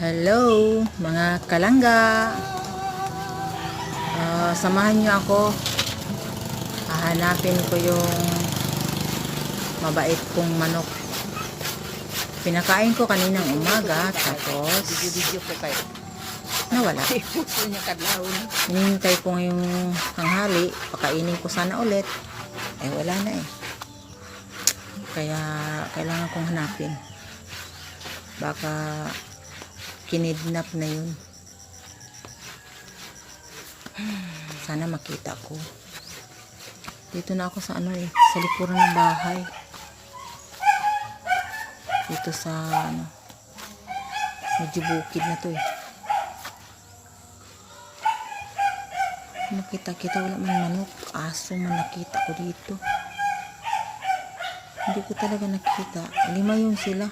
Hello mga kalangga, samahan nyo ako. Hahanapin ko yung mabait kong manok. Pinakain ko kaninang umaga, tapos Video ko kayo. nawala. Puso niya kadlawon. Hinihintay ko ngayong tanghali, pakainin ko sana ulit. Wala na eh. Kaya kailangan kong hanapin. Baka kinidnap na yun. Sana makita ko. Dito na ako sa sa likuran ng bahay. Dito sa medyo bukid na to eh. Makita-kita, wala man manok, aso man nakita ko dito. Hindi ko talaga nakita. 5 yun sila.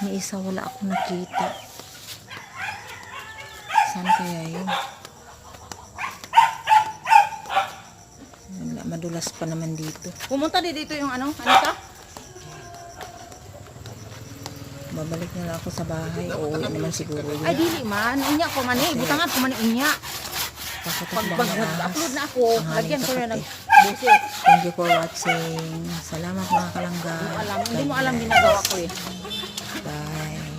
May isa wala ako nakita. Saan kaya yun? Wala, madulas pa naman dito. Pumunta dito yung ano ka? Babalik na lang ako sa bahay. Uuwi naman siguro yun. Ay dili man, unya ko man eh, butangan ko man eh, unya. Pag upload na ako, lagyan ko na nagbusi. Thank you for watching. Salamat mga kalangga. Hindi mo alam ginagawa ko eh. Bye.